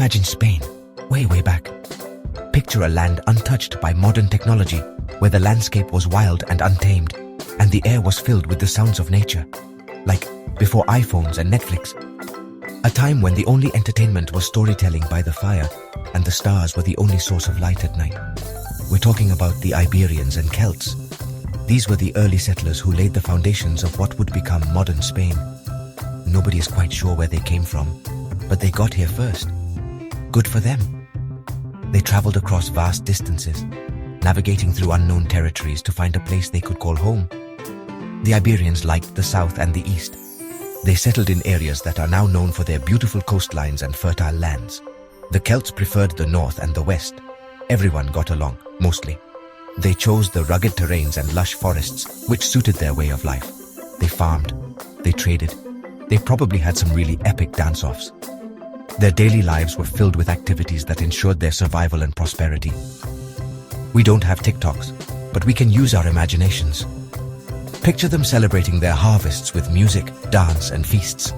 Imagine Spain, way back. Picture a land untouched by modern technology, where the landscape was wild and untamed, and the air was filled with the sounds of nature. Like before iPhones and Netflix. A time when the only entertainment was storytelling by the fire, and the stars were the only source of light at night. We're talking about the Iberians and Celts. These were the early settlers who laid the foundations of what would become modern Spain. Nobody is quite sure where they came from, but they got here first. Good for them. They traveled across vast distances, navigating through unknown territories to find a place they could call home. The Iberians liked the south and the east. They settled in areas that are now known for their beautiful coastlines and fertile lands. The Celts preferred the north and the west. Everyone got along, mostly. They chose the rugged terrains and lush forests, which suited their way of life. They farmed, they traded, they probably had some really epic dance-offs. Their daily lives were filled with activities that ensured their survival and prosperity. We don't have TikToks, but we can use our imaginations. Picture them celebrating their harvests with music, dance, and feasts.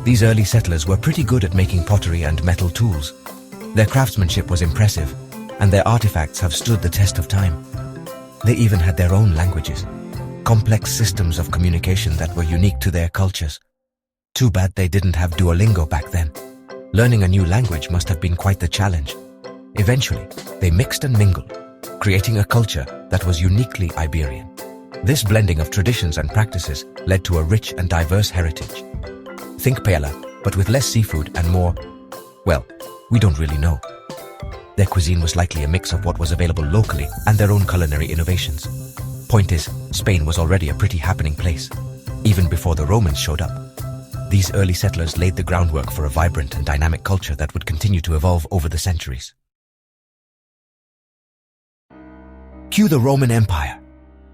These early settlers were pretty good at making pottery and metal tools. Their craftsmanship was impressive, and their artifacts have stood the test of time. They even had their own languages, complex systems of communication that were unique to their cultures. Too bad they didn't have Duolingo back then. Learning a new language must have been quite the challenge. Eventually, they mixed and mingled, creating a culture that was uniquely Iberian. This blending of traditions and practices led to a rich and diverse heritage. Think paella, but with less seafood and more, well, we don't really know. Their cuisine was likely a mix of what was available locally and their own culinary innovations. Point is, Spain was already a pretty happening place, even before the Romans showed up. These early settlers laid the groundwork for a vibrant and dynamic culture that would continue to evolve over the centuries. Cue the Roman Empire.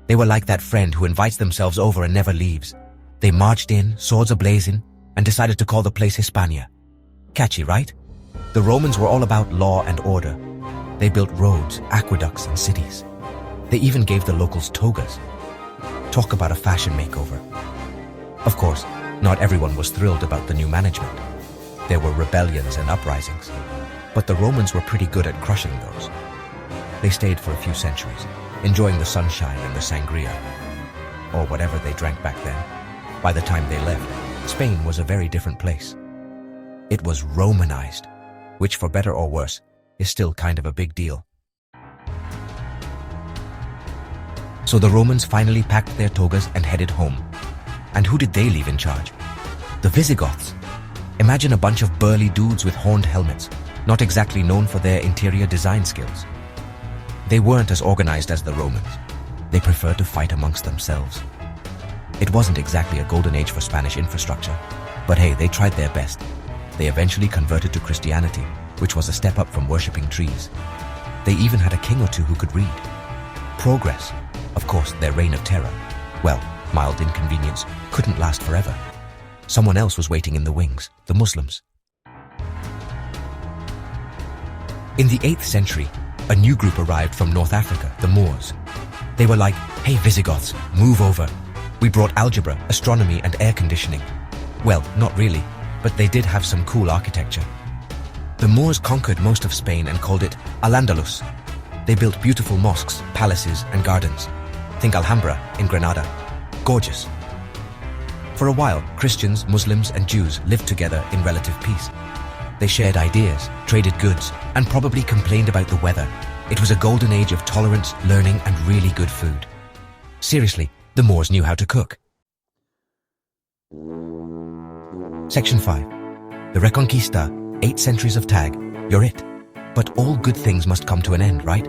They were like that friend who invites themselves over and never leaves. They marched in, swords ablazing, and decided to call the place Hispania. Catchy, right? The Romans were all about law and order. They built roads, aqueducts, and cities. They even gave the locals togas. Talk about a fashion makeover. Of course, not everyone was thrilled about the new management. There were rebellions and uprisings, but the Romans were pretty good at crushing those. They stayed for a few centuries, enjoying the sunshine and the sangria, or whatever they drank back then. By the time they left, Spain was a very different place. It was Romanized, which for better or worse, is still kind of a big deal. So the Romans finally packed their togas and headed home. And who did they leave in charge? The Visigoths. Imagine a bunch of burly dudes with horned helmets, not exactly known for their interior design skills. They weren't as organized as the Romans. They preferred to fight amongst themselves. It wasn't exactly a golden age for Spanish infrastructure, but hey, they tried their best. They eventually converted to Christianity, which was a step up from worshipping trees. They even had a king or two who could read. Progress. Of course, their reign of terror, well, mild inconvenience, couldn't last forever. Someone else was waiting in the wings, the Muslims. In the 8th century, a new group arrived from North Africa, the Moors. They were like, hey Visigoths, move over. We brought algebra, astronomy, and air conditioning. Well, not really, but they did have some cool architecture. The Moors conquered most of Spain and called it Al-Andalus. They built beautiful mosques, palaces, and gardens. Think Alhambra in Granada. Gorgeous. For a while, Christians, Muslims, and Jews lived together in relative peace. They shared ideas, traded goods, and probably complained about the weather. It was a golden age of tolerance, learning, and really good food. Seriously, the Moors knew how to cook. Section 5. The Reconquista, 8 centuries of tag, you're it. But all good things must come to an end, right?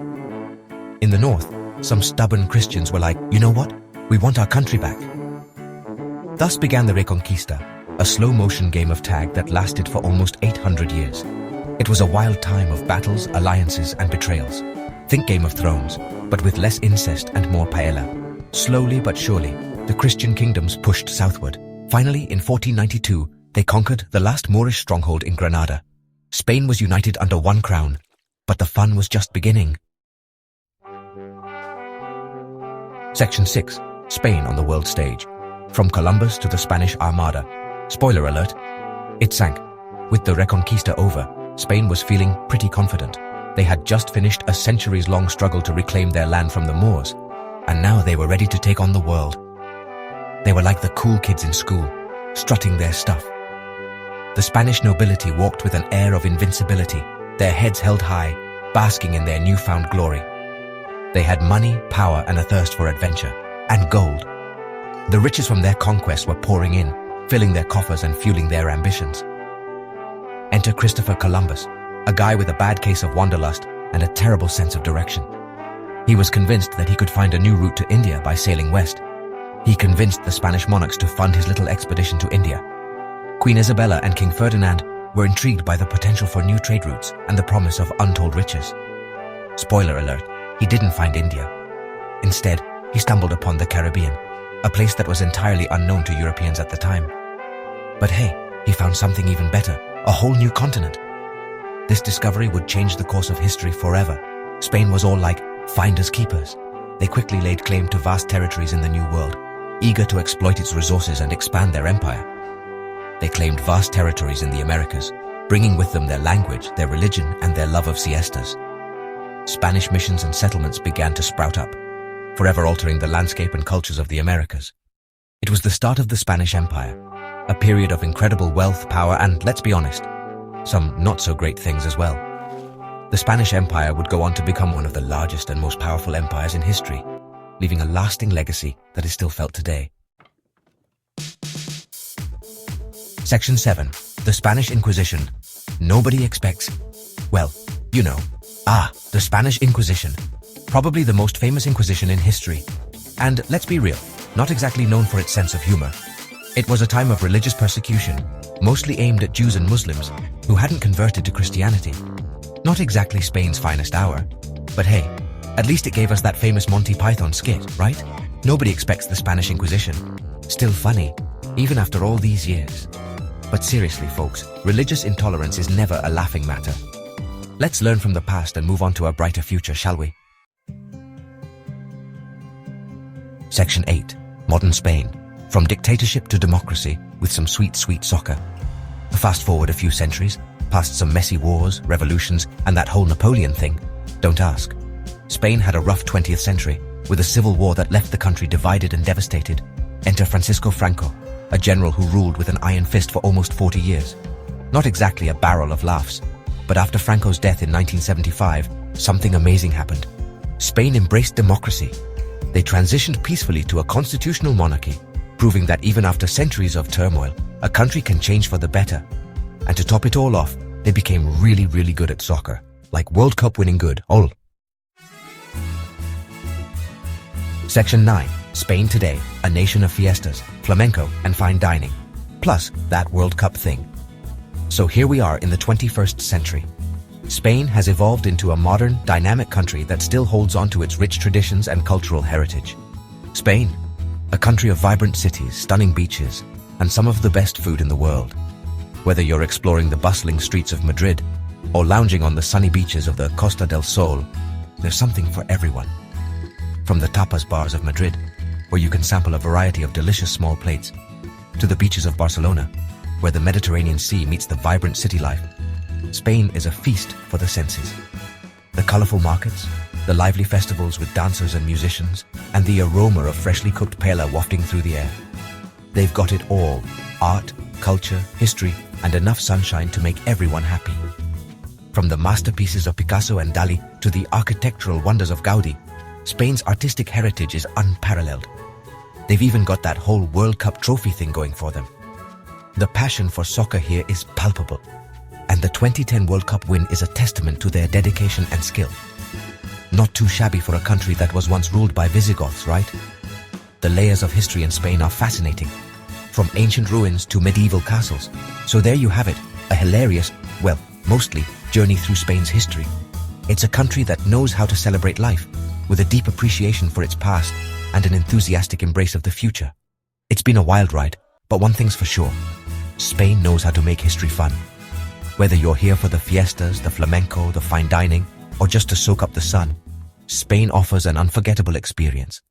In the north, some stubborn Christians were like, you know what? We want our country back. Thus began the Reconquista, a slow-motion game of tag that lasted for almost 800 years. It was a wild time of battles, alliances, and betrayals. Think Game of Thrones, but with less incest and more paella. Slowly but surely, the Christian kingdoms pushed southward. Finally, in 1492, they conquered the last Moorish stronghold in Granada. Spain was united under one crown, but the fun was just beginning. Section 6. Spain on the world stage. From Columbus to the Spanish Armada. Spoiler alert, it sank. With the Reconquista over, Spain was feeling pretty confident. They had just finished a centuries-long struggle to reclaim their land from the Moors, and now they were ready to take on the world. They were like the cool kids in school, strutting their stuff. The Spanish nobility walked with an air of invincibility, their heads held high, basking in their newfound glory. They had money, power, and a thirst for adventure, and gold. The riches from their conquests were pouring in, filling their coffers and fueling their ambitions. Enter Christopher Columbus, a guy with a bad case of wanderlust and a terrible sense of direction. He was convinced that he could find a new route to India by sailing west. He convinced the Spanish monarchs to fund his little expedition to India. Queen Isabella and King Ferdinand were intrigued by the potential for new trade routes and the promise of untold riches. Spoiler alert, he didn't find India. Instead, he stumbled upon the Caribbean, a place that was entirely unknown to Europeans at the time. But hey, he found something even better, a whole new continent. This discovery would change the course of history forever. Spain was all like finders keepers. They quickly laid claim to vast territories in the New World, eager to exploit its resources and expand their empire. They claimed vast territories in the Americas, bringing with them their language, their religion, and their love of siestas. Spanish missions and settlements began to sprout up, forever altering the landscape and cultures of the Americas. It was the start of the Spanish Empire, a period of incredible wealth, power, and, let's be honest, some not-so-great things as well. The Spanish Empire would go on to become one of the largest and most powerful empires in history, leaving a lasting legacy that is still felt today. Section 7. The Spanish Inquisition. Nobody expects... Well, you know. The Spanish Inquisition. Probably the most famous Inquisition in history. And let's be real, not exactly known for its sense of humor. It was a time of religious persecution, mostly aimed at Jews and Muslims who hadn't converted to Christianity. Not exactly Spain's finest hour, but hey, at least it gave us that famous Monty Python skit, right? Nobody expects the Spanish Inquisition. Still funny, even after all these years. But seriously, folks, religious intolerance is never a laughing matter. Let's learn from the past and move on to a brighter future, shall we? Section 8. Modern Spain. From dictatorship to democracy, with some sweet, sweet soccer. Fast forward a few centuries, past some messy wars, revolutions, and that whole Napoleon thing. Don't ask. Spain had a rough 20th century, with a civil war that left the country divided and devastated. Enter Francisco Franco, a general who ruled with an iron fist for almost 40 years. Not exactly a barrel of laughs, but after Franco's death in 1975, something amazing happened. Spain embraced democracy. They transitioned peacefully to a constitutional monarchy, proving that even after centuries of turmoil, a country can change for the better. And to top it all off, they became really, really good at soccer. Like World Cup winning good, all. Section 9. Spain today, a nation of fiestas, flamenco, and fine dining. Plus, that World Cup thing. So here we are in the 21st century. Spain has evolved into a modern, dynamic country that still holds on to its rich traditions and cultural heritage. Spain, a country of vibrant cities, stunning beaches, and some of the best food in the world. Whether you're exploring the bustling streets of Madrid or lounging on the sunny beaches of the Costa del Sol, there's something for everyone. From the tapas bars of Madrid, where you can sample a variety of delicious small plates, to the beaches of Barcelona, where the Mediterranean Sea meets the vibrant city life, Spain is a feast for the senses. The colorful markets, the lively festivals with dancers and musicians, and the aroma of freshly cooked paella wafting through the air. They've got it all: art, culture, history, and enough sunshine to make everyone happy. From the masterpieces of Picasso and Dali to the architectural wonders of Gaudi, Spain's artistic heritage is unparalleled. They've even got that whole World Cup trophy thing going for them. The passion for soccer here is palpable, and the 2010 World Cup win is a testament to their dedication and skill. Not too shabby for a country that was once ruled by Visigoths, right? The layers of history in Spain are fascinating, from ancient ruins to medieval castles. So there you have it, a hilarious, well, mostly, journey through Spain's history. It's a country that knows how to celebrate life, with a deep appreciation for its past and an enthusiastic embrace of the future. It's been a wild ride, but one thing's for sure: Spain knows how to make history fun. Whether you're here for the fiestas, the flamenco, the fine dining, or just to soak up the sun, Spain offers an unforgettable experience.